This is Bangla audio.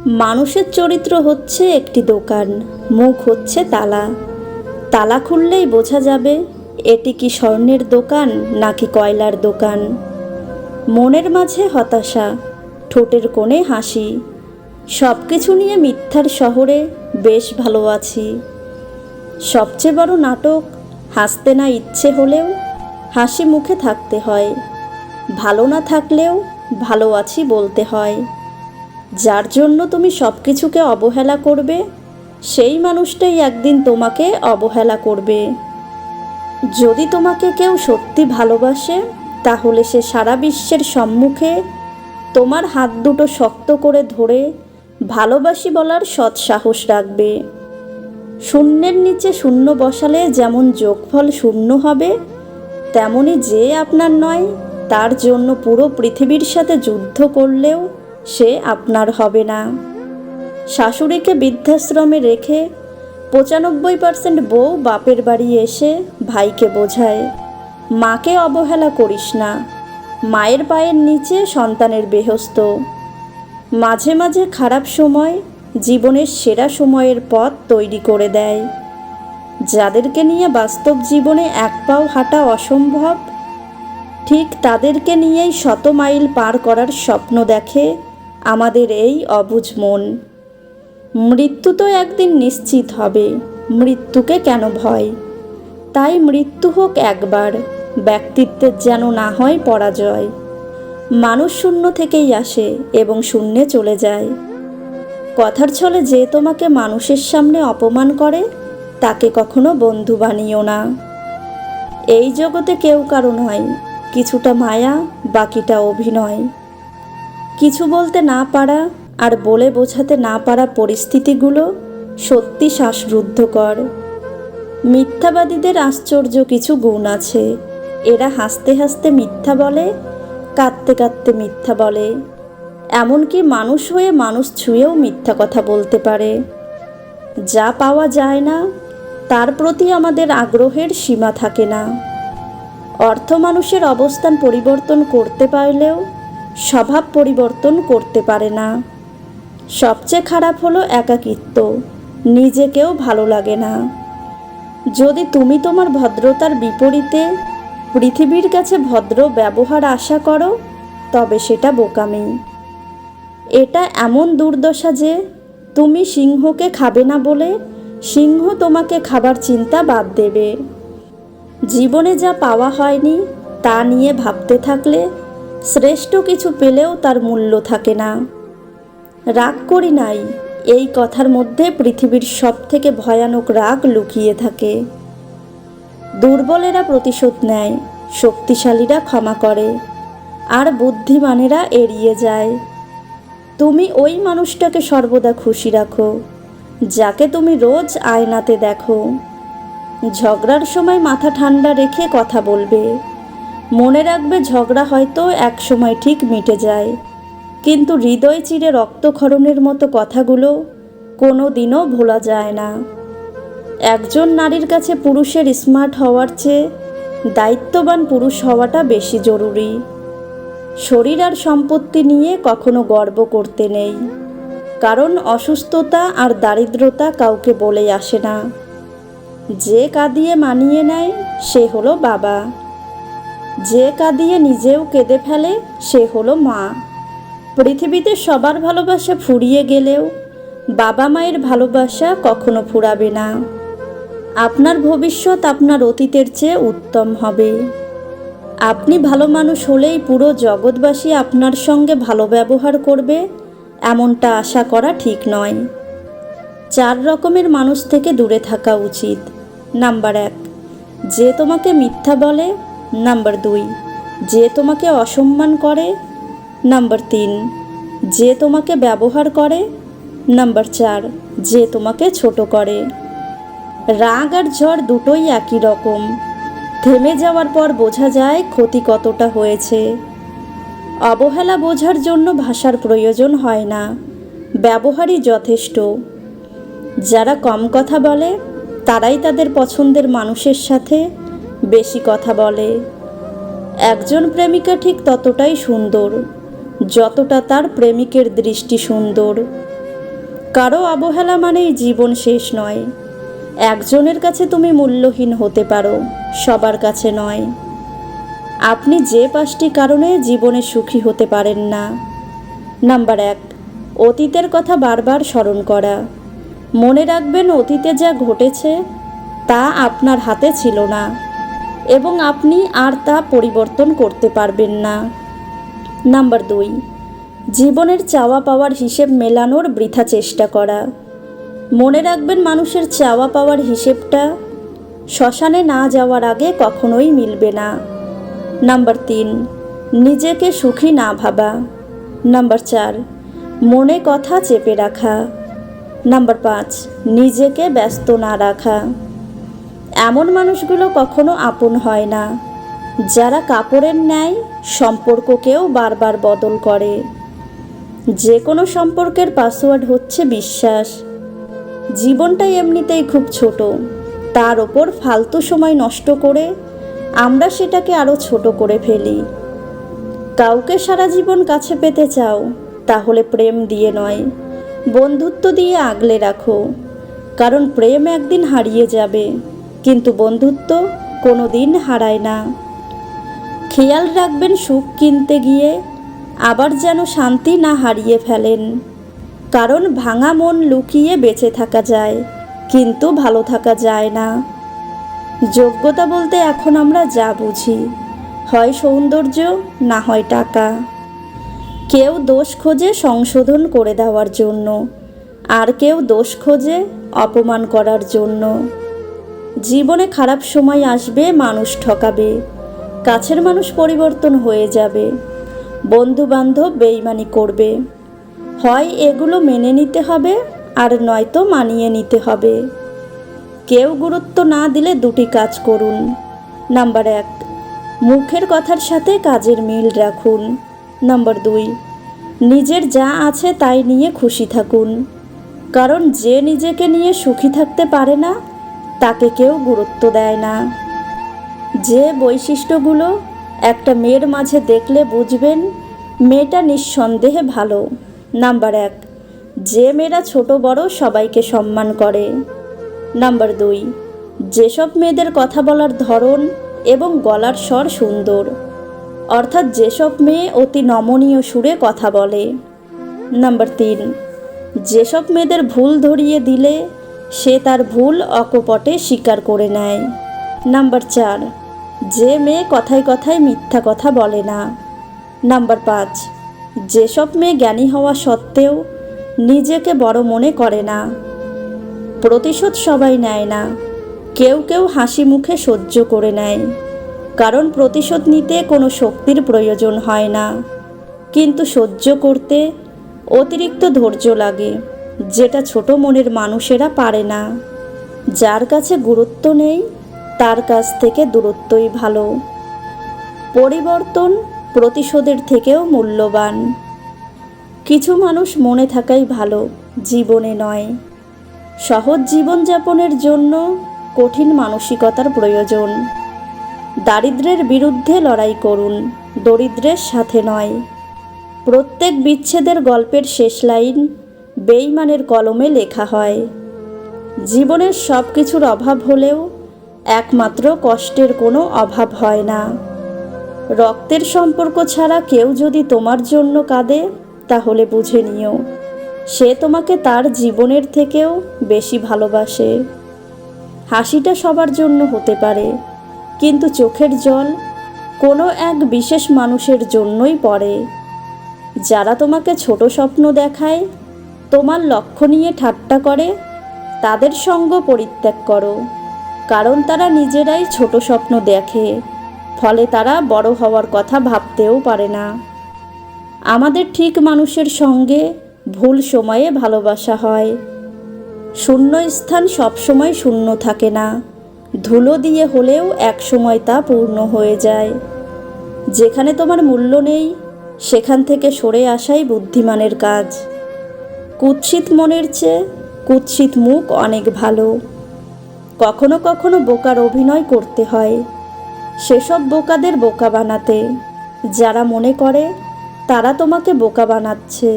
মানুষের চরিত্র হচ্ছে একটি দোকান, মুখ হচ্ছে তালা। তালা খুললেই বোঝা যাবে এটি কি স্বর্ণের দোকান নাকি কয়লার দোকান। মনের মাঝে হতাশা, ঠোঁটের কোণে হাসি, সব কিছু নিয়ে মিথ্যার শহরে বেশ ভালো আছি। সবচেয়ে বড় নাটক, হাসতে না ইচ্ছে হলেও হাসি মুখে থাকতে হয়, ভালো না থাকলেও ভালো আছি বলতে হয়। যার জন্য তুমি সব কিছুকে অবহেলা করবে, সেই মানুষটাই একদিন তোমাকে অবহেলা করবে। যদি তোমাকে কেউ সত্যি ভালোবাসে, তাহলে সে সারা বিশ্বের সম্মুখে তোমার হাত দুটো শক্ত করে ধরে ভালোবাসি বলার সৎ সাহস রাখবে। শূন্যের নিচে শূন্য বসালে যেমন যোগফল শূন্য হবে, তেমনি যে আপনার নয় তার জন্য পুরো পৃথিবীর সাথে যুদ্ধ করলেও সে আপনার হবে না। শাশুড়িকে বৃদ্ধাশ্রমে রেখে 95% বউ বাপের বাড়ি এসে ভাইকে বোঝায়, মাকে অবহেলা করিস না, মায়ের পায়ের নিচে সন্তানের বেহস্ত। মাঝে মাঝে খারাপ সময় জীবনের সেরা সময়ের পথ তৈরি করে দেয়। যাদেরকে নিয়ে বাস্তব জীবনে এক পাও হাঁটা অসম্ভব, ঠিক তাদেরকে নিয়েই 100 মাইল পার করার স্বপ্ন দেখে আমাদের এই অবুঝ মন। মৃত্যু তো একদিন নিশ্চিত হবে, মৃত্যুকে কেন ভয়? তাই মৃত্যু হোক একবার, ব্যক্তিত্বের যেন না হয় পরাজয়। মানুষ শূন্য থেকেই আসে এবং শূন্যে চলে যায়। কথার ছলে যে তোমাকে মানুষের সামনে অপমান করে, তাকে কখনো বন্ধু বানিও না। এই জগতে কেউ কারো নয়, কিছুটা মায়া, বাকিটা অভিনয়। কিছু বলতে না পারা আর বলে বোঝাতে না পারা পরিস্থিতিগুলো সত্যি শ্বাসরুদ্ধকর। মিথ্যাবাদীদের আশ্চর্য কিছু গুণ আছে। এরা হাসতে হাসতে মিথ্যা বলে, কাঁদতে কাঁদতে মিথ্যা বলে, এমনকি মানুষ হয়ে মানুষ ছুঁয়েও মিথ্যা কথা বলতে পারে। যা পাওয়া যায় না তার প্রতি আমাদের আগ্রহের সীমা থাকে না। অর্থ মানুষের অবস্থান পরিবর্তন করতে পারলেও স্বভাব পরিবর্তন করতে পারে না। সবচেয়ে খারাপ হলো একাকিত্ব, নিজেকেও ভালো লাগে না। যদি তুমি তোমার ভদ্রতার বিপরীতে পৃথিবীর কাছে ভদ্র ব্যবহার আশা করো, তবে সেটা বোকামি। এটা এমন দুর্দশা যে তুমি সিংহকে খাবে না বলে সিংহ তোমাকে খাবার চিন্তা বাদ দেবে। জীবনে যা পাওয়া হয়নি তা নিয়ে ভাবতে থাকলে শ্রেষ্ঠ কিছু পেলেও তার মূল্য থাকে না। রাগ করি নাই, এই কথার মধ্যে পৃথিবীর সবথেকে ভয়ানক রাগ লুকিয়ে থাকে। দুর্বলেরা প্রতিশোধ নেয়, শক্তিশালীরা ক্ষমা করে, আর বুদ্ধিমানেরা এড়িয়ে যায়। তুমি ওই মানুষটাকে সর্বদা খুশি রাখো যাকে তুমি রোজ আয়নাতে দেখো। ঝগড়ার সময় মাথা ঠান্ডা রেখে কথা বলবে। মনে রাখবে, ঝগড়া হয়তো এক সময় ঠিক মিটে যায়, কিন্তু হৃদয় চিরে রক্তক্ষরণের মতো কথাগুলো কোনো দিনও ভোলা যায় না। একজন নারীর কাছে পুরুষের স্মার্ট হওয়ার চেয়ে দায়িত্ববান পুরুষ হওয়াটা বেশি জরুরি। শরীর আর সম্পত্তি নিয়ে কখনো গর্ব করতে নেই, কারণ অসুস্থতা আর দারিদ্রতা কাউকে বলে আসে না। যে কাঁদিয়ে মানিয়ে নেয় সে হলো বাবা, যে কাঁদিয়ে নিজেও কেঁদে ফেলে সে হলো মা। পৃথিবীতে সবার ভালোবাসা ফুরিয়ে গেলেও বাবা মায়ের ভালোবাসা কখনো ফুরাবে না। আপনার ভবিষ্যৎ আপনার অতীতের চেয়ে উত্তম হবে। আপনি ভালো মানুষ হলেই পুরো জগৎবাসী আপনার সঙ্গে ভালো ব্যবহার করবে, এমনটা আশা করা ঠিক নয়। 4 রকমের মানুষ থেকে দূরে থাকা উচিত। নাম্বার 1, যে তোমাকে মিথ্যা বলে। নাম্বার 2, যে তোমাকে অসম্মান করে। নাম্বার 3, যে তোমাকে ব্যবহার করে। নাম্বার 4, যে তোমাকে ছোট করে। রাগ আর ঝড় দুটোই একই রকম। থেমে যাওয়ার পর বোঝা যায় ক্ষতি কতটা হয়েছে। অবহেলা বোঝার জন্য ভাষার প্রয়োজন হয় না, ব্যবহারই যথেষ্ট। যারা কম কথা বলে তারাই তাদের পছন্দের মানুষের সাথে বেশি কথা বলে। একজন প্রেমিকা ঠিক ততটাই সুন্দর যতটা তার প্রেমিকের দৃষ্টি সুন্দর। কারো অবহেলা মানেই জীবন শেষ নয়। একজনের কাছে তুমি মূল্যহীন হতে পারো, সবার কাছে নয়। আপনি যে 5টি কারণে জীবনে সুখী হতে পারেন না। নাম্বার 1, অতীতের কথা বারবার স্মরণ করা। মনে রাখবেন, অতীতে যা ঘটেছে তা আপনার হাতে ছিল না এবং আপনি আর তা পরিবর্তন করতে পারবেন না। নাম্বার 2, জীবনের চাওয়া পাওয়ার হিসেব মেলানোর বৃথা চেষ্টা করা। মনে রাখবেন, মানুষের চাওয়া পাওয়ার হিসেবটা শ্মশানে না যাওয়ার আগে কখনোই মিলবে না। নাম্বার 3, নিজেকে সুখী না ভাবা। নাম্বার 4, মনে কথা চেপে রাখা। নাম্বার 5, নিজেকে ব্যস্ত না রাখা। এমন মানুষগুলো কখনো আপন হয় না, যারা কাপড়ের ন্যায় সম্পর্ককেও বারবার বদল করে। যে কোনো সম্পর্কের পাসওয়ার্ড হচ্ছে বিশ্বাস। জীবনটাই এমনিতেই খুব ছোট, তার ওপর ফালতু সময় নষ্ট করে আমরা সেটাকে আরও ছোট করে ফেলি। কাউকে সারা জীবন কাছে পেতে চাও, তাহলে প্রেম দিয়ে নয়, বন্ধুত্ব দিয়ে আগলে রাখো। কারণ প্রেম একদিন হারিয়ে যাবে, কিন্তু বন্ধুত্ব কোনো দিন হারায় না। খেয়াল রাখবেন, সুখ কিনতে গিয়ে আবার যেন শান্তি না হারিয়ে ফেলেন। কারণ ভাঙা মন লুকিয়ে বেঁচে থাকা যায়, কিন্তু ভালো থাকা যায় না। যোগ্যতা বলতে এখন আমরা যা বুঝি, হয় সৌন্দর্য, না হয় টাকা। কেউ দোষ খোঁজে সংশোধন করে দেওয়ার জন্য, আর কেউ দোষ খোঁজে অপমান করার জন্য। জীবনে খারাপ সময় আসবে, মানুষ ঠকাবে, কাছের মানুষ পরিবর্তন হয়ে যাবে, বন্ধু বান্ধব বেইমানি করবে। হয় এগুলো মেনে নিতে হবে, আর নয়তো মানিয়ে নিতে হবে। কেউ গুরুত্ব না দিলে 2টি কাজ করুন। নাম্বার 1, মুখের কথার সাথে কাজের মিল রাখুন। নাম্বার 2, নিজের যা আছে তাই নিয়ে খুশি থাকুন। কারণ যে নিজেকে নিয়ে সুখী থাকতে পারে না, তাকে কেউ গুরুত্ব দেয় না। যে বৈশিষ্ট্যগুলো একটা মেয়ের মাঝে দেখলে বুঝবেন মেয়েটা নিঃসন্দেহে ভালো। নাম্বার 1, যে মেয়েরা ছোট বড় সবাইকে সম্মান করে। নাম্বার 2, যেসব মেয়েদের কথা বলার ধরন এবং গলার স্বর সুন্দর, অর্থাৎ যেসব মেয়ে অতি নমনীয় সুরে কথা বলে। নাম্বার 3, যেসব মেয়েদের ভুল ধরিয়ে দিলে সে তার ভুল অকপটে স্বীকার করে নেয়। নাম্বার 4, যে মেয়ে কথায় কথায় মিথ্যা কথা বলে না। নাম্বার 5, যেসব মেয়ে জ্ঞানী হওয়া সত্ত্বেও নিজেকে বড় মনে করে না। প্রতিশোধ সবাই নেয় না, কেউ কেউ হাসি মুখে সহ্য করে নেয়। কারণ প্রতিশোধ নিতে কোনো শক্তির প্রয়োজন হয় না, কিন্তু সহ্য করতে অতিরিক্ত ধৈর্য লাগে, যেটা ছোট মনের মানুষেরা পারে না। যার কাছে গুরুত্ব নেই, তার কাছ থেকে দূরত্বই ভালো। পরিবর্তন প্রতিশোধের থেকেও মূল্যবান। কিছু মানুষ মনে থাকাই ভালো, জীবনে নয়। সহজ জীবনযাপনের জন্য কঠিন মানসিকতার প্রয়োজন। দারিদ্র্যের বিরুদ্ধে লড়াই করুন, দরিদ্রের সাথে নয়। প্রত্যেক বিচ্ছেদের গল্পের শেষ লাইন বেঈমানের কলমে লেখা হয়। জীবনের সব কিছুর অভাব হলেও একমাত্র কষ্টের কোনো অভাব হয় না। রক্তের সম্পর্ক ছাড়া কেউ যদি তোমার জন্য কাঁদে, তাহলে বুঝে নিও সে তোমাকে তার জীবনের থেকেও বেশি ভালোবাসে। হাসিটা সবার জন্য হতে পারে, কিন্তু চোখের জল কোনো এক বিশেষ মানুষের জন্যই পড়ে। যারা তোমাকে ছোট স্বপ্ন দেখায়, তোমার লক্ষ্য নিয়ে ঠাট্টা করে, তাদের সঙ্গ পরিত্যাগ করো। কারণ তারা নিজেরাই ছোট স্বপ্ন দেখে, ফলে তারা বড় হওয়ার কথা ভাবতেও পারে না। আমাদের ঠিক মানুষের সঙ্গে ভুল সময়ে ভালোবাসা হয়। শূন্য স্থান সবসময় শূন্য থাকে না, ধুলো দিয়ে হলেও এক সময় তা পূর্ণ হয়ে যায়। যেখানে তোমার মূল্য নেই, সেখান থেকে সরে আসাই বুদ্ধিমানের কাজ। কুৎসিত মনের চেয়ে কুৎসিত মুখ অনেক ভালো। কখনো কখনো বোকার অভিনয় করতে হয়, সেসব বোকাদের বোকা বানাতে, যারা মনে করে তারা তোমাকে বোকা বানাচ্ছে।